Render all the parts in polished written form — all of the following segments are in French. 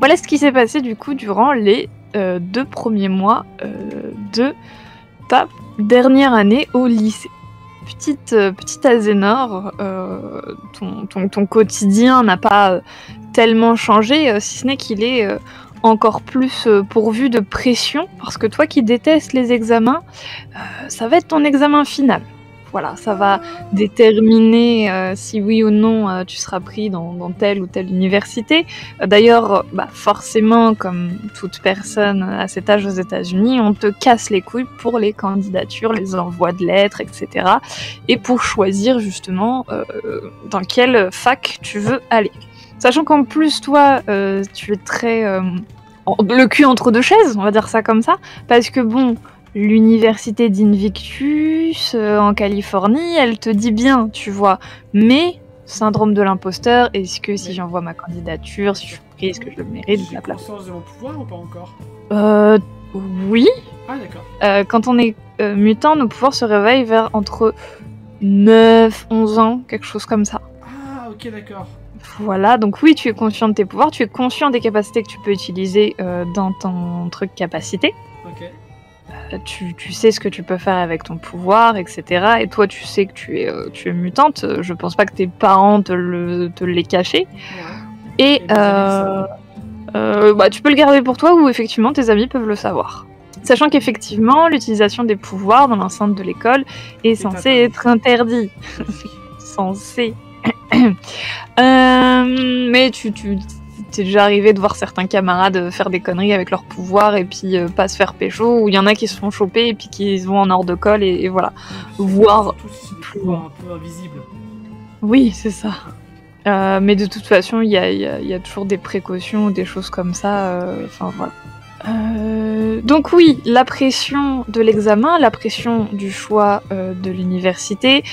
Voilà ce qui s'est passé du coup durant les 2 premiers mois de ta dernière année au lycée. Petite Azénore, ton quotidien n'a pas tellement changé, si ce n'est qu'il est encore plus pourvu de pression, parce que toi qui détestes les examens, ça va être ton examen final. Voilà, ça va déterminer si oui ou non tu seras pris dans telle ou telle université. D'ailleurs, forcément, comme toute personne à cet âge aux États-Unis, on te casse les couilles pour les candidatures, les envois de lettres, etc. Et pour choisir justement dans quelle fac tu veux aller. Sachant qu'en plus, toi, tu es très le cul entre deux chaises, on va dire ça comme ça, parce que bon, l'université d'Invictus en Californie, elle te dit bien, tu vois, mais syndrome de l'imposteur, est-ce que si j'envoie ma candidature, si je suis prise, est-ce que je le mérite, J'ai conscience de mon pouvoir ou pas encore? Oui. Ah d'accord. Quand on est mutant, nos pouvoirs se réveillent vers entre 9, 11 ans, quelque chose comme ça. Ah ok d'accord. Voilà, donc oui, tu es conscient de tes pouvoirs, tu es conscient des capacités que tu peux utiliser dans ton truc capacité. Ok. Tu sais ce que tu peux faire avec ton pouvoir, etc. Et toi, tu sais que tu es mutante. Je pense pas que tes parents te l'aient caché. Ouais. Et tu peux le garder pour toi ou effectivement tes amis peuvent le savoir. Sachant qu'effectivement, l'utilisation des pouvoirs dans l'enceinte de l'école est censée être interdit. Censé. Mais tu t'es déjà arrivé de voir certains camarades faire des conneries avec leurs pouvoirs et puis pas se faire pécho, ou il y en a qui se font choper et puis qui vont en hors de colle et voilà. Voir plus loin. Un peu invisible. Oui, c'est ça. Mais de toute façon, il y a toujours des précautions ou des choses comme ça. Enfin voilà. Donc oui, la pression de l'examen, la pression du choix de l'université,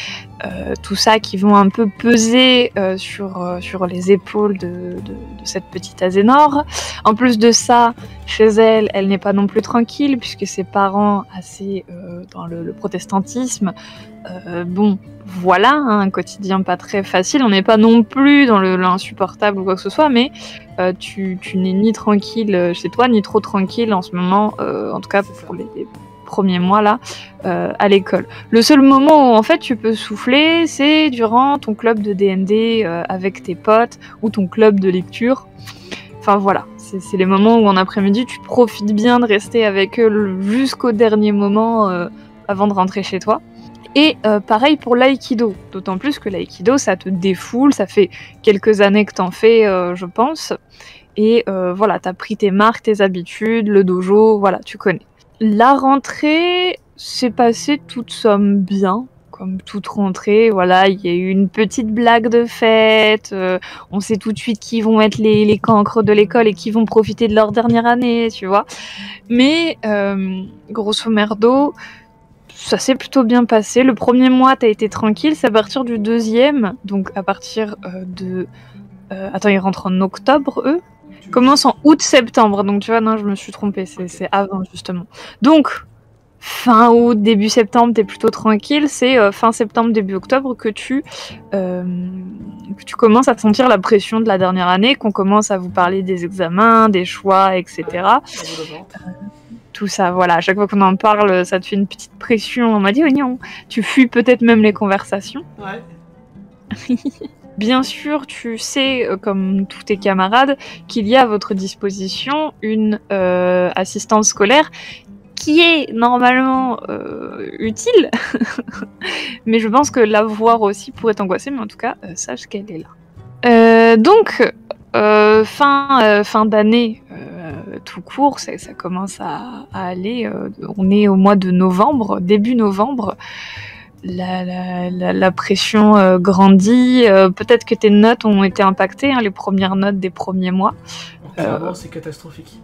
tout ça qui vont un peu peser sur les épaules de cette petite Azénore. En plus de ça, chez elle, elle n'est pas non plus tranquille puisque ses parents, assez dans le protestantisme, voilà, un quotidien pas très facile. On n'est pas non plus dans l'insupportable ou quoi que ce soit, mais tu n'es ni tranquille chez toi, ni trop tranquille en ce moment, en tout cas pour les premiers mois là, à l'école. Le seul moment où en fait tu peux souffler, c'est durant ton club de D&D avec tes potes ou ton club de lecture. Enfin voilà, c'est les moments où en après-midi tu profites bien de rester avec eux jusqu'au dernier moment avant de rentrer chez toi. Et pareil pour l'aïkido, d'autant plus que l'aïkido ça te défoule, ça fait quelques années que t'en fais je pense, et voilà, t'as pris tes marques, tes habitudes, le dojo, voilà, tu connais. La rentrée s'est passée toute somme bien, comme toute rentrée, voilà, il y a eu une petite blague de fête, on sait tout de suite qui vont être les cancres de l'école et qui vont profiter de leur dernière année, tu vois. Mais grosso merdo, ça s'est plutôt bien passé. Le premier mois, t'as été tranquille. C'est à partir du deuxième, donc à partir de... Attends, ils rentrent en octobre, eux. Commence en août-septembre, donc tu vois, non, je me suis trompée, c'est avant, justement. Donc, fin août, début septembre, t'es plutôt tranquille. C'est fin septembre, début octobre que tu commences à sentir la pression de la dernière année, qu'on commence à vous parler des examens, des choix, etc. Tout ça, voilà. À chaque fois qu'on en parle, ça te fait une petite pression. On m'a dit, oh non, tu fuis peut-être même les conversations. Ouais. Bien sûr, tu sais, comme tous tes camarades, qu'il y a à votre disposition une assistante scolaire qui est normalement utile, mais je pense que la voir aussi pourrait t'angoisser, mais en tout cas, sache qu'elle est là. Donc, fin d'année, tout court, ça commence à aller. On est au mois de novembre, début novembre. La pression grandit. Peut-être que tes notes ont été impactées, hein, les premières notes des premiers mois. Clairement, c'est catastrophique.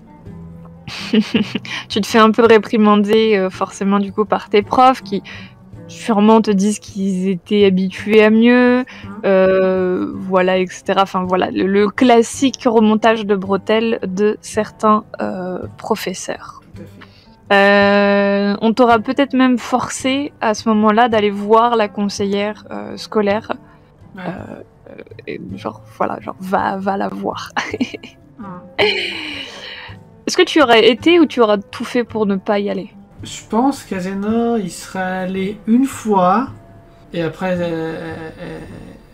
Tu te fais un peu réprimander forcément du coup par tes profs qui sûrement te disent qu'ils étaient habitués à mieux, voilà, etc. Enfin voilà, le classique remontage de bretelles de certains professeurs. Tout à fait. On t'aura peut-être même forcé à ce moment-là d'aller voir la conseillère scolaire. Ouais. Genre voilà, genre va la voir. Est-ce que tu aurais été ou tu auras tout fait pour ne pas y aller? Je pense qu'Azénor, il serait allé une fois, et après,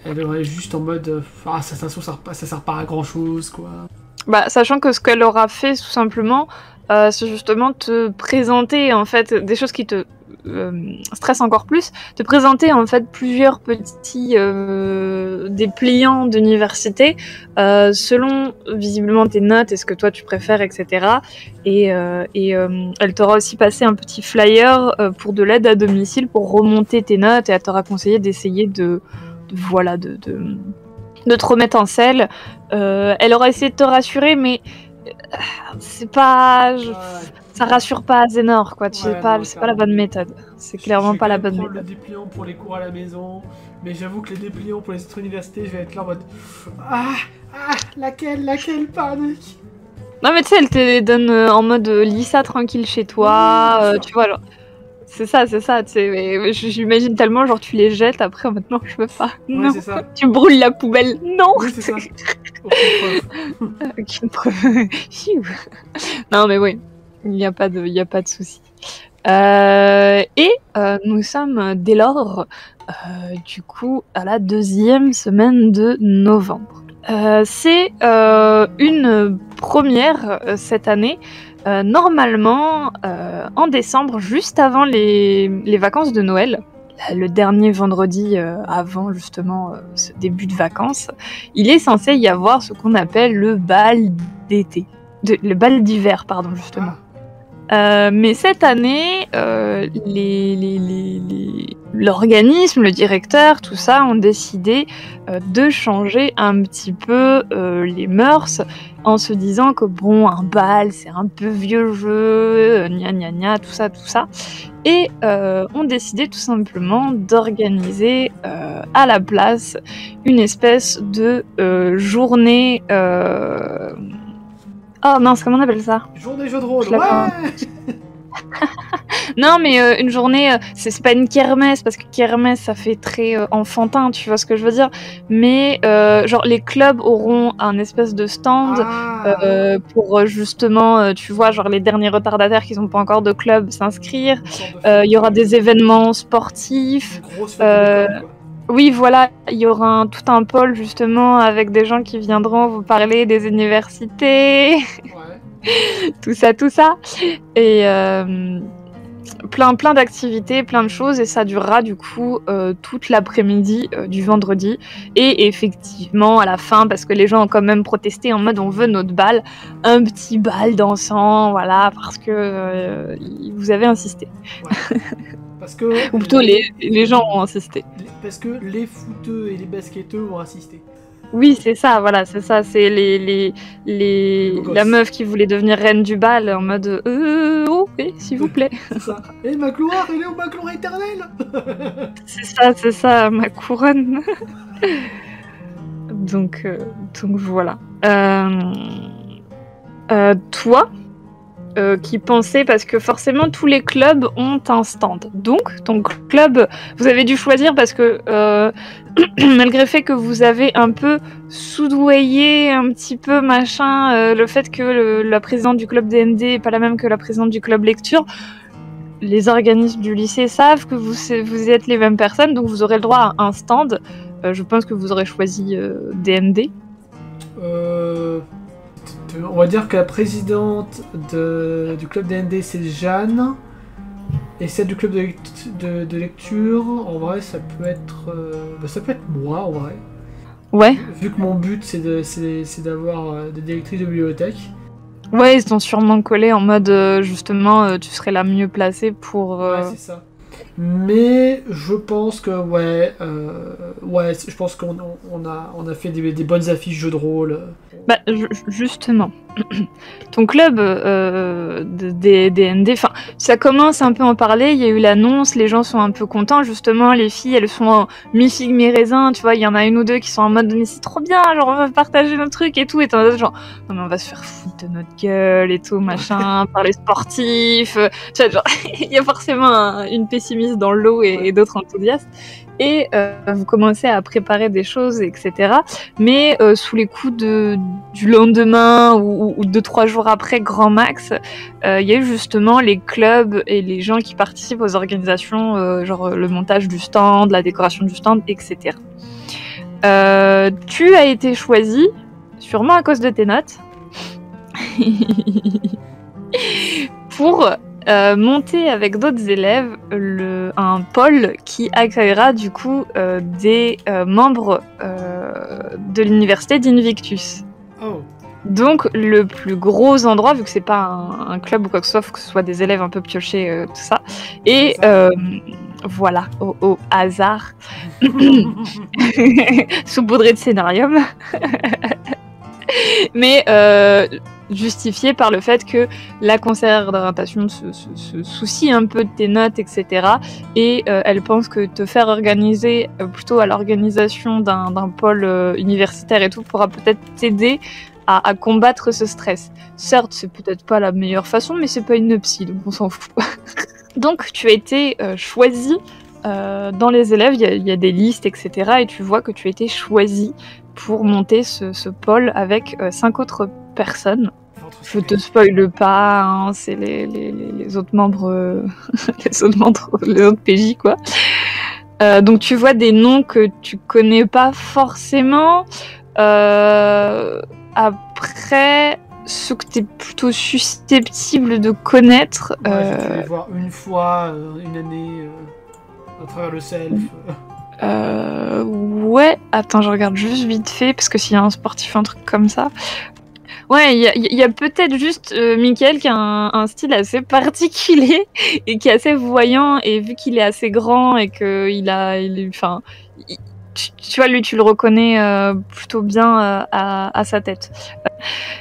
elle aurait juste en mode ah, ça sert pas à grand chose, quoi. Bah, sachant que ce qu'elle aura fait, tout simplement, c'est justement te présenter, en fait, des choses qui te stressent encore plus, te présenter, en fait, plusieurs petits dépliants d'université, selon, visiblement, tes notes et ce que toi tu préfères, etc. Et elle t'aura aussi passé un petit flyer pour de l'aide à domicile pour remonter tes notes, et elle t'aura conseillé d'essayer de te remettre en selle. Elle aura essayé de te rassurer, mais c'est pas... Ça rassure pas Azénor, quoi. C'est pas la bonne méthode. C'est clairement pas la bonne méthode. Je vais le dépliant pour les cours à la maison, mais j'avoue que les dépliants pour les autres universités, je vais être là en mode laquelle, panique. Non mais tu sais, elle te les donne en mode lis ça tranquille chez toi, tu vois, genre... C'est ça, tu sais, j'imagine tellement, genre tu les jettes, après maintenant je veux pas. Ouais, non, c'est ça. Tu brûles la poubelle, non. Oui, c'est ça. Aucune preuve. Non mais oui, il n'y a pas de souci. Nous sommes dès lors, du coup, à la 2e semaine de novembre. C'est une première cette année. Normalement, en décembre, juste avant les vacances de Noël, le dernier vendredi avant justement ce début de vacances, il est censé y avoir ce qu'on appelle le bal d'été. Le bal d'hiver, pardon, justement. Mais cette année, l'organisme, le directeur, tout ça, ont décidé de changer un petit peu les mœurs en se disant que bon, un bal, c'est un peu vieux jeu, gna gna gna, tout ça. Et ont décidé tout simplement d'organiser à la place une espèce de journée... Oh mince, comment on appelle ça? Journée jeu de rôle, ouais. Non, mais une journée, c'est pas une kermesse, parce que kermesse, ça fait très enfantin, tu vois ce que je veux dire. Mais genre, les clubs auront un espèce de stand pour justement, tu vois, genre les derniers retardataires qui n'ont pas encore de club s'inscrire. Il y aura des événements sportifs. Une grosse fête de Oui, voilà, il y aura tout un pôle justement avec des gens qui viendront vous parler des universités, tout ça, et plein d'activités, plein de choses, et ça durera du coup toute l'après-midi du vendredi. Et effectivement, à la fin, parce que les gens ont quand même protesté en mode on veut notre bal, un petit bal dansant, voilà, parce que vous avez insisté. Ouais. Parce que ou plutôt les gens ont insisté. Parce que les footeux et les basketteux ont insisté. Oui, c'est ça, voilà, c'est ça, c'est la meuf qui voulait devenir reine du bal en mode oh, oui, s'il vous plaît. C'est ça. Et ma gloire, elle est où ma gloire éternelle? C'est ça, ma couronne. donc voilà. Toi, qui pensait, parce que forcément tous les clubs ont un stand. Donc ton club, vous avez dû choisir parce que malgré le fait que vous avez un peu soudoyé un petit peu machin, le fait que la présidente du club D&D est pas la même que la présidente du club lecture, les organismes du lycée savent que vous êtes les mêmes personnes, donc vous aurez le droit à un stand. Je pense que vous aurez choisi D&D. On va dire que la présidente du club D&D c'est Jeanne, et celle du club de lecture, en vrai ça peut être moi en vrai. Ouais. Vu que mon but c'est d'avoir des directrices de bibliothèque. Ouais, ils sont sûrement collés en mode justement tu serais la mieux placée pour... Ouais, c'est ça. Mais je pense que je pense qu'on a fait des bonnes affiches jeux de rôle. Bah justement, ton club de D&D, enfin ça commence un peu à en parler, il y a eu l'annonce, les gens sont un peu contents, justement les filles elles sont en mi-figue mi-raisin, tu vois, il y en a une ou deux qui sont en mode mais c'est trop bien, genre on va partager nos trucs et tout, et t'en as d'autres genre non mais on va se faire foutre de notre gueule et tout machin, par les sportifs, tu vois, genre il y a forcément une pessimiste dans le lot et d'autres enthousiastes. et vous commencez à préparer des choses, etc. Mais sous les coups du lendemain ou 2-3 jours après, grand max, il y a eu justement les clubs et les gens qui participent aux organisations, genre le montage du stand, la décoration du stand, etc. Tu as été choisi, sûrement à cause de tes notes, pour monter avec d'autres élèves un pôle qui accueillera du coup des membres de l'université d'Invictus. Oh. Donc le plus gros endroit, vu que c'est pas un club ou quoi que ce soit des élèves un peu piochés, tout ça, et voilà, au hasard, saupoudré de scénarium, mais justifié par le fait que la conseillère d'orientation se soucie un peu de tes notes, etc. Et elle pense que te faire organiser plutôt à l'organisation d'un pôle universitaire et tout pourra peut-être t'aider à combattre ce stress. Certes, c'est peut-être pas la meilleure façon, mais c'est pas une psy, donc on s'en fout. Donc tu as été choisi dans les élèves, il y a des listes, etc. Et tu vois que tu as été choisi pour monter ce pôle avec 5 autres personnes. Je te spoile pas, hein, c'est les autres membres, les autres PJ, quoi. Donc tu vois des noms que tu connais pas forcément. Après, ceux que tu es plutôt susceptible de connaître. Ouais, j'ai dû les voir une fois, une année, à travers le self. Ouais, attends, je regarde juste vite fait, parce que s'il y a un sportif, un truc comme ça. Ouais, il y a peut-être juste Mickaël qui a un style assez particulier et qui est assez voyant, et vu qu'il est assez grand et que tu vois, lui, tu le reconnais plutôt bien à sa tête.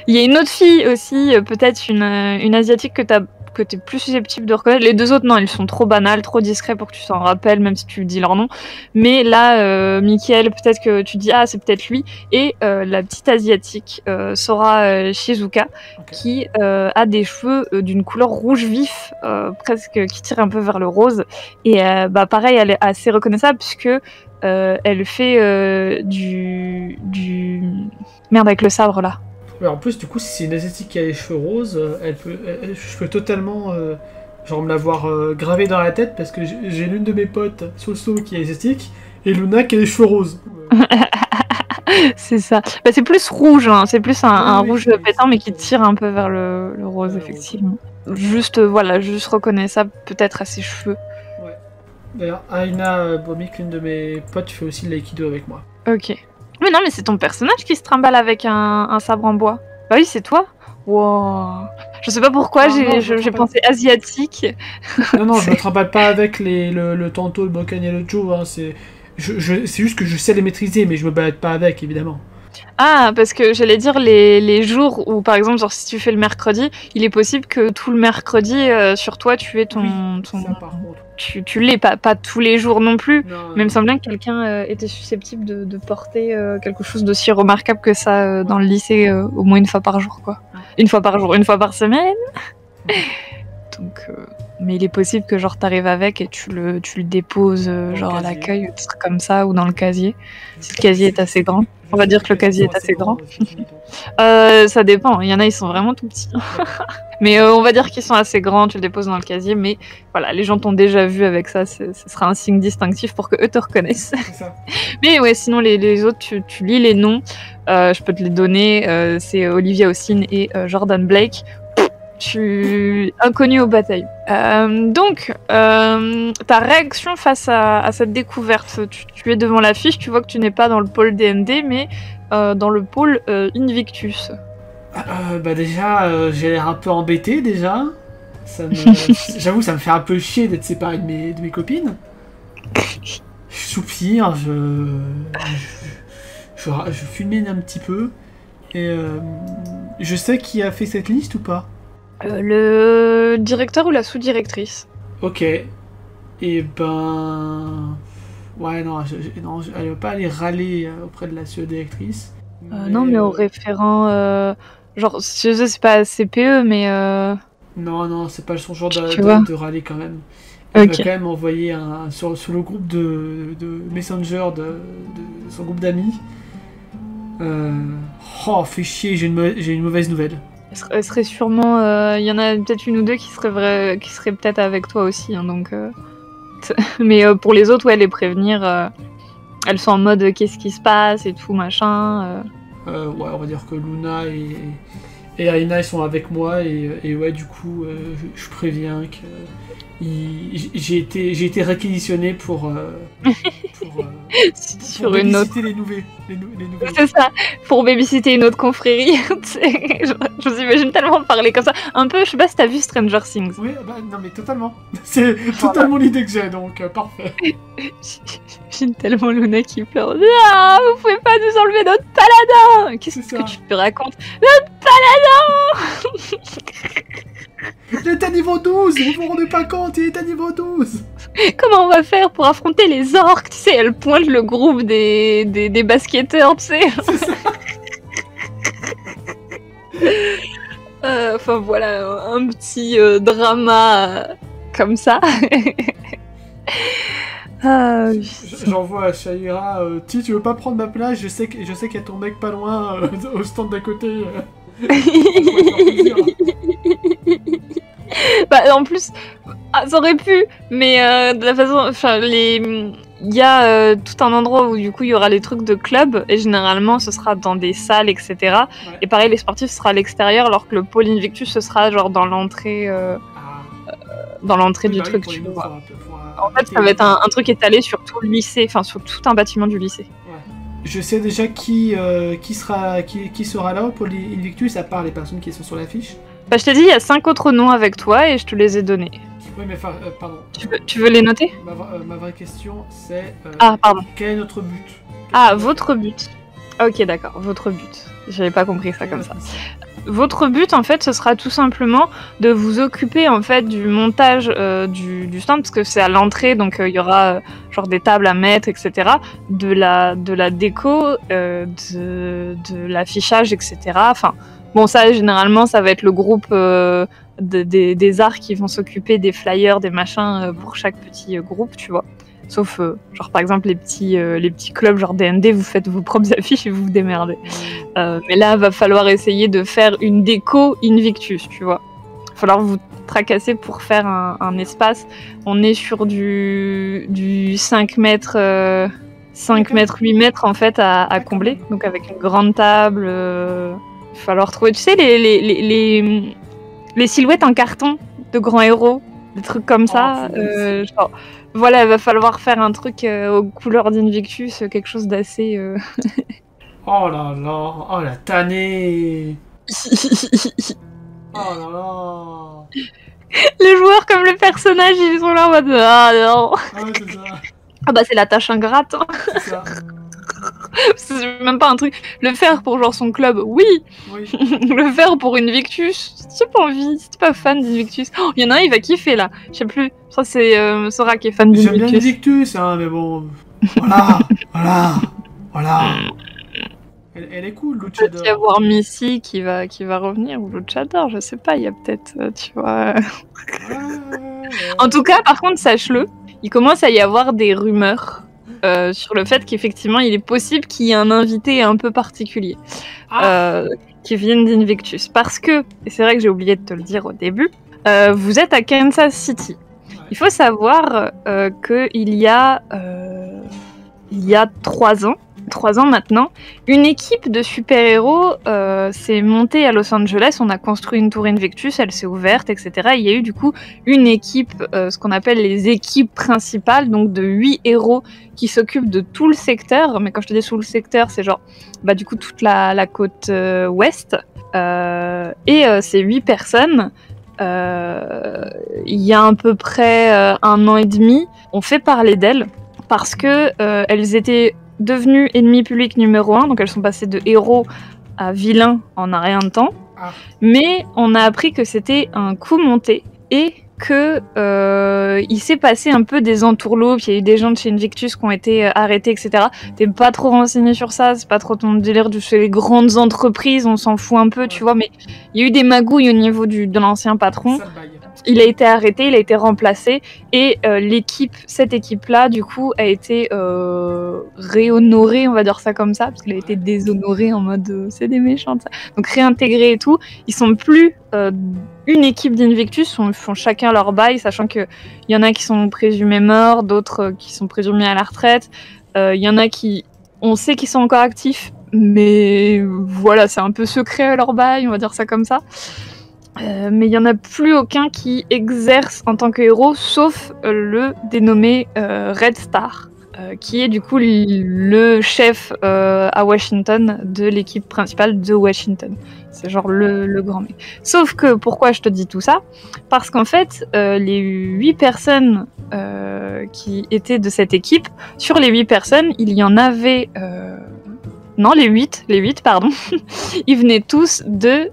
Il y a une autre fille aussi, peut-être une asiatique que t'es plus susceptible de reconnaître. Les deux autres, non, ils sont trop banals, trop discrets pour que tu t'en rappelles, même si tu dis leur nom. Mais là, Mickaël, peut-être que tu dis, ah, c'est peut-être lui. Et la petite asiatique, Sora Shizuka, qui a des cheveux d'une couleur rouge vif, presque qui tire un peu vers le rose. Et pareil, elle est assez reconnaissable, puisque elle fait du... Merde, avec le sabre, là. Ouais, en plus, du coup, si c'est une asiatique qui a les cheveux roses, je peux totalement genre me l'avoir gravée dans la tête, parce que j'ai l'une de mes potes, Soso, qui est asiatique, et Luna qui a les cheveux roses. C'est ça. C'est plus rouge, hein. C'est plus un rouge pétant, mais qui tire un peu vers le rose, effectivement. Juste reconnaissable peut-être à ses cheveux. Ouais. D'ailleurs, Aina Bomik, l'une de mes potes, fait aussi de l'aïkido avec moi. Ok. Mais non, mais c'est ton personnage qui se trimballe avec un sabre en bois. Bah oui, c'est toi. Wow. Je sais pas pourquoi j'ai pensé asiatique. Non, je me trimballe pas avec le Tanto, le Bokan et le Joe. Hein, c'est juste que je sais les maîtriser, mais je me balade pas avec, évidemment. Ah, parce que j'allais dire les jours où, par exemple, genre, si tu fais le mercredi, il est possible que tout le mercredi, sur toi, tu aies ton... Ça, par contre. Tu l'es, pas tous les jours non plus, Non, mais il me semble bien que quelqu'un était susceptible de porter quelque chose d'aussi remarquable que ça dans le lycée, au moins une fois par jour, quoi. Une fois par jour, une fois par semaine. Donc, mais il est possible que genre t'arrives avec et tu le déposes genre à l'accueil, un truc comme ça, ou dans le casier. Si le casier est assez grand. On va dire que le casier est assez grand. Ça dépend, il y en a, ils sont vraiment tout petits. Mais on va dire qu'ils sont assez grands, tu le déposes dans le casier, mais voilà, les gens t'ont déjà vu avec ça, ce sera un signe distinctif pour que eux te reconnaissent. Ça. Mais ouais, sinon les autres, tu lis les noms, je peux te les donner, c'est Olivia Austin et Jordan Blake. Tu inconnu aux batailles. Donc, ta réaction face à cette découverte, tu es devant l'affiche, tu vois que tu n'es pas dans le pôle D&D, mais dans le pôle Invictus. Déjà, j'ai l'air un peu embêté déjà. J'avoue, ça me fait un peu chier d'être séparé de mes copines. Je soupire, je fulmine un petit peu. Et je sais qui a fait cette liste ou pas? Le directeur ou la sous-directrice. Ok. Et ben... Ouais, non, elle va pas aller râler auprès de la sous-directrice. Non, mais au référent... genre, je sais, c'est pas CPE, mais... Non, c'est pas son genre de râler quand même. Il va Ok. quand même envoyer sur le groupe de Messenger de son groupe d'amis. Oh, fait chier, j'ai une mauvaise nouvelle. Elle serait sûrement. Il y en a peut-être une ou deux qui seraient peut-être avec toi aussi. Hein, donc, mais pour les autres, ouais, les prévenir. Elles sont en mode qu'est-ce qui se passe et tout, machin. Ouais, on va dire que Luna et Aina ils sont avec moi et ouais, du coup, je préviens que j'ai été réquisitionné pour Sur une autre. babysitter les nouvelles. C'est ça, pour babysitter une autre confrérie. Je vous imagine tellement parler comme ça. Un peu, je sais pas si t'as vu Stranger Things. Oui, bah non mais totalement. C'est totalement l'idée que j'ai, donc parfait. J'imagine tellement Luna qui pleure. Ah, vous pouvez pas nous enlever notre paladin. Qu'est-ce C'est que ça. tu te racontes? Notre paladin. Il est à niveau 12, vous vous rendez pas compte, il est à niveau 12. Comment on va faire pour affronter les orques? Tu sais, elle pointe le groupe des basketteurs, tu sais. C'est ça. Enfin voilà, un petit drama comme ça. Ah, oui. J'envoie à Shaira, tu veux pas prendre ma place? Je sais qu'il y a ton mec pas loin, au stand d'à côté. Ça pourrait te faire plaisir. Bah, en plus, ça aurait pu, mais de la façon, enfin, il y a tout un endroit où du coup il y aura les trucs de club et généralement ce sera dans des salles, etc. Ouais. Et pareil, les sportifs ce sera à l'extérieur, alors que le pôle Invictus ce sera genre dans l'entrée, du Bah oui, truc, pour tu les vois. nouveaux, En fait, ça va être un truc étalé sur tout le lycée, enfin sur tout un bâtiment du lycée. Je sais déjà qui sera là pour l'Invictus, à part les personnes qui sont sur l'affiche. Bah, je t'ai dit, il y a 5 autres noms avec toi et je te les ai donnés. Oui, mais pardon. Tu veux les noter? Ma vraie question, c'est Ah, pardon. quel est notre but? Ah, votre but. Ok, d'accord, votre but. J'avais pas compris ça comme ça. Votre but, en fait, ce sera tout simplement de vous occuper en fait du montage du stand, parce que c'est à l'entrée, donc il y aura genre des tables à mettre, etc. De la déco, de l'affichage, etc. Enfin, bon, ça, généralement, ça va être le groupe des arts qui vont s'occuper des flyers, des machins pour chaque petit groupe, tu vois. Sauf, genre par exemple, les petits clubs genre D&D, vous faites vos propres affiches et vous vous démerdez. Mais là, va falloir essayer de faire une déco Invictus, tu vois. Va falloir vous tracasser pour faire un espace. On est sur du 5 mètres, 5 mètres, 8 mètres en fait à combler. Donc avec une grande table. Va falloir trouver, tu sais, les silhouettes en carton de grands héros, des trucs comme ça. Genre, voilà, il va falloir faire un truc aux couleurs d'Invictus, quelque chose d'assez... Oh là là, oh la tannée. Oh là là. Les joueurs comme le personnage, ils sont là en mode ah non. Ah ouais, c'est ça. Ah bah c'est la tâche ingrate. Hein. C'est ça. C'est même pas un truc. Le faire pour genre son club, oui. Oui. Le faire pour Invictus, si t'as pas envie, si t'es pas fan d'Invictus. Oh, il y en a un, il va kiffer là. Je sais plus. Je crois que c'est Sora qui est fan J'aime bien d'Invictus. Invictus, hein, mais bon. Voilà. Elle est cool, Peut-être Luchador. y avoir Missy qui va revenir, ou Luchador, je sais pas, il y a peut-être, tu vois... En tout cas, par contre, sache-le, il commence à y avoir des rumeurs sur le fait qu'effectivement, il est possible qu'il y ait un invité un peu particulier qui vienne d'Invictus. Parce que, et c'est vrai que j'ai oublié de te le dire au début, vous êtes à Kansas City. Il faut savoir qu'il y a 3 ans, 3 ans maintenant, une équipe de super-héros s'est montée à Los Angeles. On a construit une tour Invictus, elle s'est ouverte, etc. Et il y a eu du coup une équipe, ce qu'on appelle les équipes principales, donc de 8 héros qui s'occupent de tout le secteur. Mais quand je te dis tout le secteur, c'est genre du coup toute la côte ouest. Et ces 8 personnes, il y a à peu près 1 an et demi, on fait parler d'elles parce que elles étaient devenues ennemies publiques numéro 1, donc elles sont passées de héros à vilains en un rien de temps. Mais on a appris que c'était un coup monté et que il s'est passé un peu des entourloupes. Il y a eu des gens de chez Invictus qui ont été arrêtés, etc. T'es pas trop renseigné sur ça, c'est pas trop ton délire chez les grandes entreprises, on s'en fout un peu, tu vois, mais il y a eu des magouilles au niveau de l'ancien patron. il a été arrêté, il a été remplacé, et cette équipe-là, du coup, a été réhonorée, on va dire ça comme ça, parce qu'il a été déshonoré en mode c'est des méchants, ça. Donc réintégré et tout. Ils sont plus une équipe d'Invictus, ils font chacun leur bail, sachant qu'il y en a qui sont présumés morts, d'autres qui sont présumés à la retraite. Il y en a qui, on sait qu'ils sont encore actifs, mais voilà, c'est un peu secret leur bail, on va dire ça comme ça. Mais il n'y en a plus aucun qui exerce en tant que héros, sauf le dénommé Red Star, qui est du coup le chef à Washington de l'équipe principale de Washington. C'est genre le grand mec. Sauf que, pourquoi je te dis tout ça? Parce qu'en fait, les 8 personnes qui étaient de cette équipe, sur les 8 personnes, il y en avait... Non, les 8, pardon. Ils venaient tous de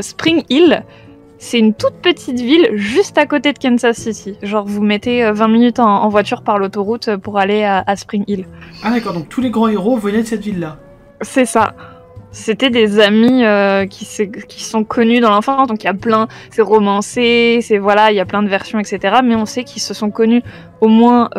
Spring Hill. C'est une toute petite ville juste à côté de Kansas City. Genre, vous mettez 20 minutes en voiture par l'autoroute pour aller à Spring Hill. Ah d'accord, donc tous les grands héros venaient de cette ville-là. C'est ça. C'était des amis qui sont connus dans l'enfance, donc il y a plein, c'est romancé, il y a plein de versions, etc. Mais on sait qu'ils se sont connus au moins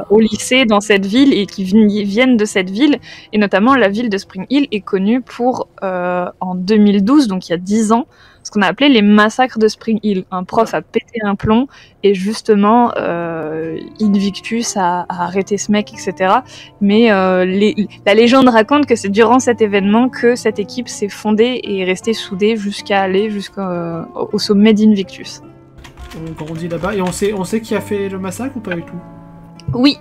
au lycée dans cette ville et qui viennent de cette ville. Et notamment la ville de Spring Hill est connue pour, en 2012, donc il y a 10 ans, ce qu'on a appelé les massacres de Spring Hill. Un prof a pété un plomb et justement Invictus a arrêté ce mec, etc. Mais la légende raconte que c'est durant cet événement que cette équipe s'est fondée et est restée soudée jusqu'à aller jusqu'au sommet d'Invictus. On grandit là-bas et on sait qui a fait le massacre ou pas du tout? Oui,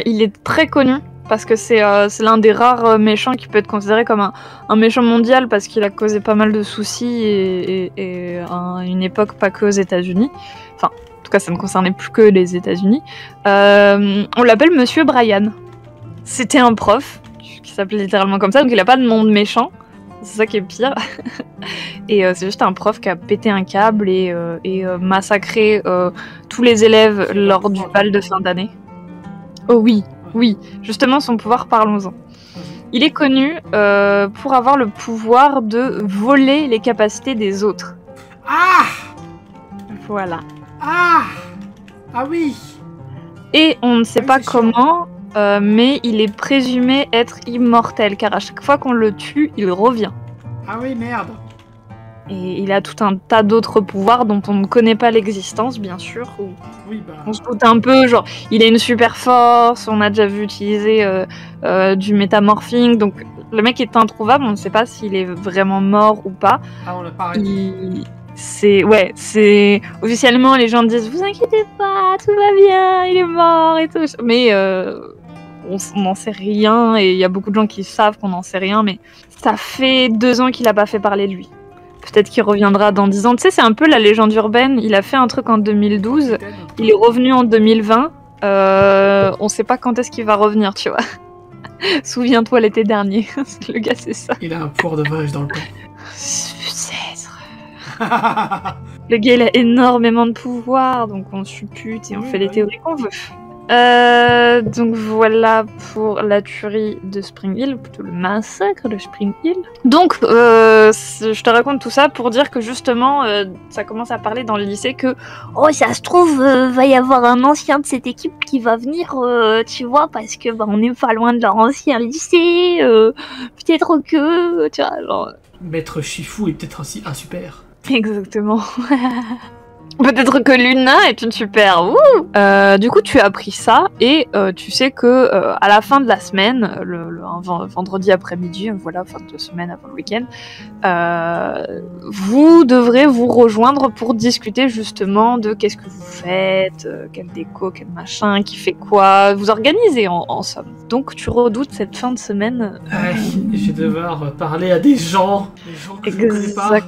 il est très connu. Parce que c'est l'un des rares méchants qui peut être considéré comme un méchant mondial parce qu'il a causé pas mal de soucis et à une époque pas que aux États-Unis. Enfin, en tout cas, ça ne concernait plus que les États-Unis. On l'appelle Monsieur Brian. C'était un prof qui s'appelait littéralement comme ça, donc il a pas de nom de méchant. C'est ça qui est pire. Et c'est juste un prof qui a pété un câble et massacré tous les élèves lors du bal de fin d'année. Oh oui. Oui, justement, son pouvoir, parlons-en. Il est connu pour avoir le pouvoir de voler les capacités des autres. Ah! Voilà. Ah! Ah oui! Et on ne sait pas comment, mais il est présumé être immortel, car à chaque fois qu'on le tue, il revient. Ah oui, merde! Et il a tout un tas d'autres pouvoirs dont on ne connaît pas l'existence, bien sûr. Oui, bah... On se doute un peu, genre, il a une super force, on a déjà vu utiliser du métamorphing, donc le mec est introuvable, on ne sait pas s'il est vraiment mort ou pas. Ah, on l'a pas arrêté. C'est... Officiellement, les gens disent « Vous inquiétez pas, tout va bien, il est mort et tout », mais on n'en sait rien, et il y a beaucoup de gens qui savent qu'on n'en sait rien, mais ça fait 2 ans qu'il a pas fait parler de lui. Peut-être qu'il reviendra dans 10 ans. Tu sais, c'est un peu la légende urbaine. Il a fait un truc en 2012. Il est revenu en 2020. On sait pas quand est-ce qu'il va revenir, tu vois. Souviens-toi l'été dernier. Le gars, c'est ça. Il a un pouvoir de voyage dans le corps. Le gars, il a énormément de pouvoir. Donc on suppute et on fait les théories qu'on veut. Donc voilà pour la tuerie de Spring Hill, plutôt le massacre de Spring Hill. Donc je te raconte tout ça pour dire que justement ça commence à parler dans le lycée que oh ça se trouve va y avoir un ancien de cette équipe qui va venir tu vois parce que bah, on n'est pas loin de leur ancien lycée peut-être que tu vois genre... Maître Shifu est peut-être aussi un super. Exactement. Peut-être que Luna est une super. Du coup, tu as appris ça et tu sais que à la fin de la semaine, un vendredi après-midi, voilà, fin de semaine avant le week-end, vous devrez vous rejoindre pour discuter justement de qu'est-ce que vous faites, quel déco, quel machin, qui fait quoi, vous organisez en somme. Donc, tu redoutes cette fin de semaine. Je vais devoir parler à des gens que je ne connais pas.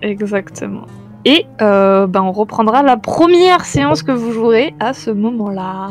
Exactement. Et on reprendra la première séance que vous jouerez à ce moment-là.